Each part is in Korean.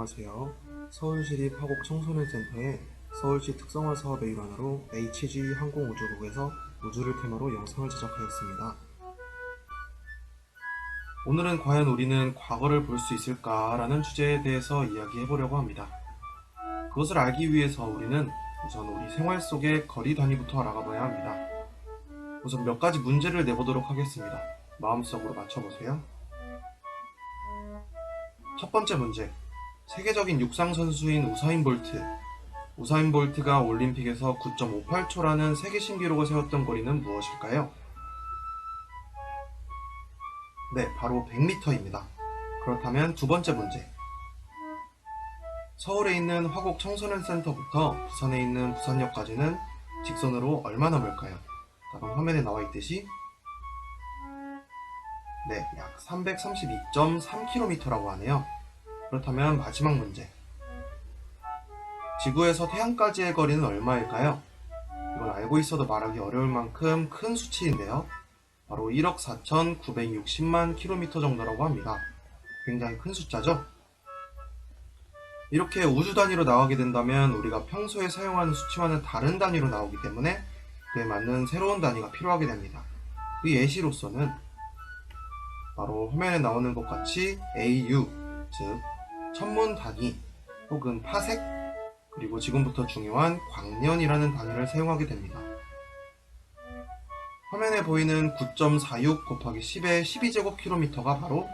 안녕하세요. 서울시립화곡청소년센터의 서울시 특성화 사업의 일환으로 HG 항공우주국에서 우주를 테마로 영상을 제작하였습니다. 오늘은 과연 우리는 과거를 볼 수 있을까라는 주제에 대해서 이야기해보려고 합니다. 그것을 알기 위해서 우리는 우선 우리 생활 속의 거리 단위부터 알아가봐야 합니다. 우선 몇 가지 문제를 내보도록 하겠습니다. 마음속으로 맞춰보세요. 첫 번째 문제. 세계적인 육상 선수인 우사인 볼트. 우사인 볼트가 올림픽에서 9.58초라는 세계 신기록을 세웠던 거리는 무엇일까요? 네, 바로 100m입니다. 그렇다면 두 번째 문제. 서울에 있는 화곡 청소년센터부터 부산에 있는 부산역까지는 직선으로 얼마나 멀까요? 답은 화면에 나와 있듯이 네, 약 332.3km라고 하네요. 그렇다면 마지막 문제. 지구에서 태양까지의 거리는 얼마일까요? 이건 알고 있어도 말하기 어려울 만큼 큰 수치인데요. 바로 1억 4,960만 km 정도라고 합니다. 굉장히 큰 숫자죠? 이렇게 우주 단위로 나오게 된다면 우리가 평소에 사용하는 수치와는 다른 단위로 나오기 때문에 그에 맞는 새로운 단위가 필요하게 됩니다. 그 예시로서는 바로 화면에 나오는 것 같이 AU, 즉 천문 단위 혹은 파색, 그리고 지금부터 중요한 광년이라는 단위를 사용하게 됩니다. 화면에 보이는 9.46 곱하기 10의 12제곱km가 바로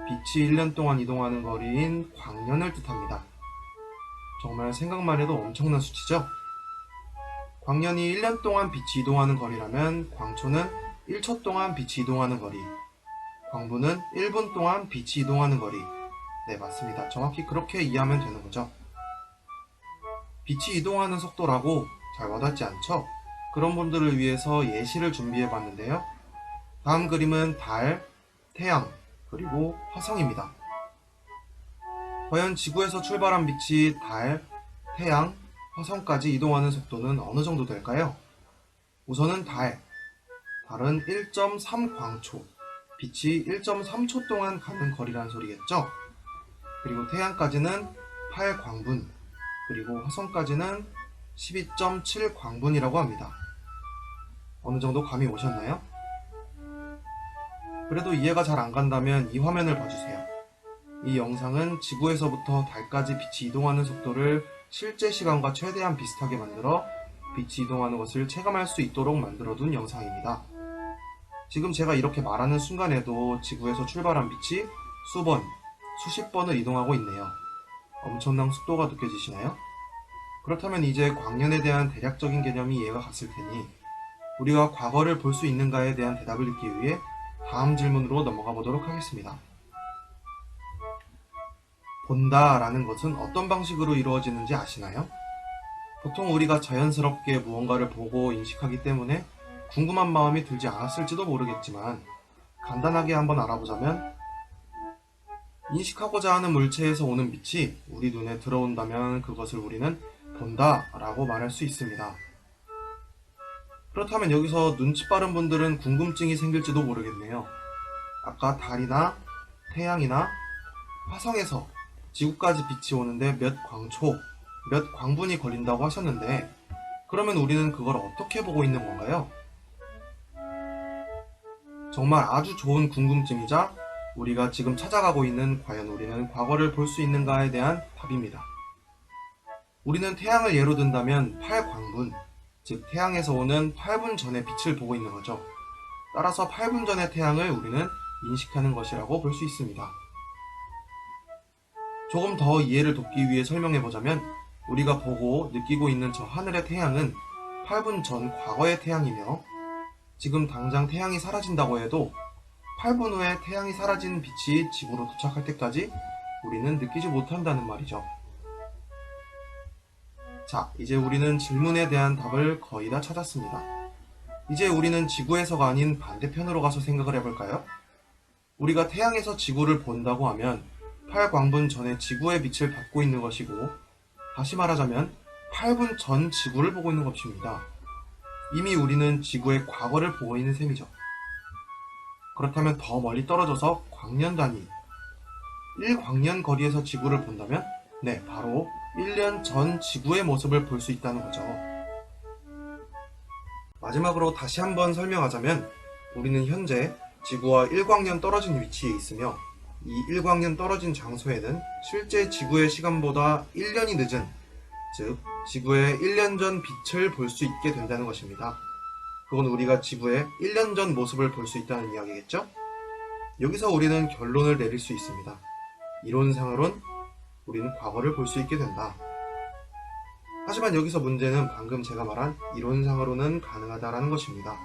빛이 1년 동안 이동하는 거리인 광년을 뜻합니다. 정말 생각만 해도 엄청난 수치죠? 광년이 1년 동안 빛이 이동하는 거리라면 광초는 1초 동안 빛이 이동하는 거리, 광부는 1분 동안 빛이 이동하는 거리. 네, 맞습니다. 정확히 그렇게 이해하면 되는 거죠. 빛이 이동하는 속도라고 잘 와닿지 않죠? 그런 분들을 위해서 예시를 준비해 봤는데요. 다음 그림은 달, 태양, 그리고 화성입니다. 과연 지구에서 출발한 빛이 달, 태양, 화성까지 이동하는 속도는 어느 정도 될까요? 우선은 달은 1.3광초, 빛이 1.3초 동안 가는 거리란 소리겠죠? 그리고 태양까지는 8광분, 그리고 화성까지는 12.7광분이라고 합니다. 어느 정도 감이 오셨나요? 그래도 이해가 잘 안 간다면 이 화면을 봐주세요. 이 영상은 지구에서부터 달까지 빛이 이동하는 속도를 실제 시간과 최대한 비슷하게 만들어 빛이 이동하는 것을 체감할 수 있도록 만들어둔 영상입니다. 지금 제가 이렇게 말하는 순간에도 지구에서 출발한 빛이 수번, 수십 번을 이동하고 있네요. 엄청난 속도가 느껴지시나요? 그렇다면 이제 광년에 대한 대략적인 개념이 이해가 갔을 테니 우리가 과거를 볼 수 있는가에 대한 대답을 듣기 위해 다음 질문으로 넘어가 보도록 하겠습니다. 본다 라는 것은 어떤 방식으로 이루어지는지 아시나요? 보통 우리가 자연스럽게 무언가를 보고 인식하기 때문에 궁금한 마음이 들지 않았을지도 모르겠지만 간단하게 한번 알아보자면 인식하고자 하는 물체에서 오는 빛이 우리 눈에 들어온다면 그것을 우리는 본다 라고 말할 수 있습니다. 그렇다면 여기서 눈치 빠른 분들은 궁금증이 생길지도 모르겠네요. 아까 달이나 태양이나 화성에서 지구까지 빛이 오는데 몇 광초, 몇 광분이 걸린다고 하셨는데 그러면 우리는 그걸 어떻게 보고 있는 건가요? 정말 아주 좋은 궁금증이자 우리가 지금 찾아가고 있는 과연 우리는 과거를 볼 수 있는가에 대한 답입니다. 우리는 태양을 예로 든다면 8광분, 즉 태양에서 오는 8분 전의 빛을 보고 있는 거죠. 따라서 8분 전의 태양을 우리는 인식하는 것이라고 볼 수 있습니다. 조금 더 이해를 돕기 위해 설명해보자면 우리가 보고 느끼고 있는 저 하늘의 태양은 8분 전 과거의 태양이며 지금 당장 태양이 사라진다고 해도 8분 후에 태양이 사라진 빛이 지구로 도착할 때까지 우리는 느끼지 못한다는 말이죠. 자, 이제 우리는 질문에 대한 답을 거의 다 찾았습니다. 이제 우리는 지구에서가 아닌 반대편으로 가서 생각을 해볼까요? 우리가 태양에서 지구를 본다고 하면 8광분 전에 지구의 빛을 받고 있는 것이고 다시 말하자면 8분 전 지구를 보고 있는 것입니다. 이미 우리는 지구의 과거를 보고 있는 셈이죠. 그렇다면 더 멀리 떨어져서 광년 단위, 1광년 거리에서 지구를 본다면 네, 바로 1년 전 지구의 모습을 볼 수 있다는 거죠. 마지막으로 다시 한번 설명하자면 우리는 현재 지구와 1광년 떨어진 위치에 있으며 이 1광년 떨어진 장소에는 실제 지구의 시간보다 1년이 늦은, 즉 지구의 1년 전 빛을 볼 수 있게 된다는 것입니다. 그건 우리가 지구의 1년 전 모습을 볼 수 있다는 이야기겠죠? 여기서 우리는 결론을 내릴 수 있습니다. 이론상으론 우리는 과거를 볼 수 있게 된다. 하지만 여기서 문제는 방금 제가 말한 이론상으로는 가능하다라는 것입니다.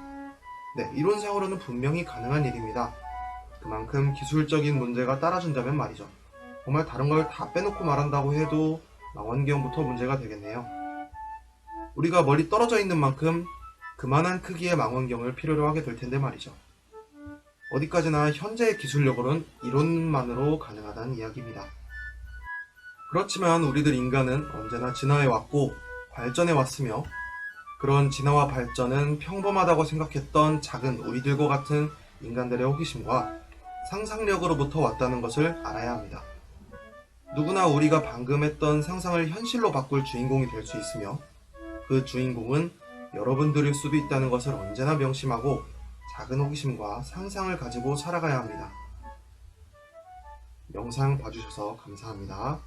네, 이론상으로는 분명히 가능한 일입니다. 그만큼 기술적인 문제가 따라준다면 말이죠. 정말 다른 걸 다 빼놓고 말한다고 해도 망원경부터 문제가 되겠네요. 우리가 멀리 떨어져 있는 만큼 그만한 크기의 망원경을 필요로 하게 될 텐데 말이죠. 어디까지나 현재의 기술력으로는 이론만으로 가능하다는 이야기입니다. 그렇지만 우리들 인간은 언제나 진화해왔고 발전해왔으며 그런 진화와 발전은 평범하다고 생각했던 작은 우리들과 같은 인간들의 호기심과 상상력으로부터 왔다는 것을 알아야 합니다. 누구나 우리가 방금 했던 상상을 현실로 바꿀 주인공이 될 수 있으며 그 주인공은 여러분들일 수도 있다는 것을 언제나 명심하고 작은 호기심과 상상을 가지고 살아가야 합니다. 영상 봐주셔서 감사합니다.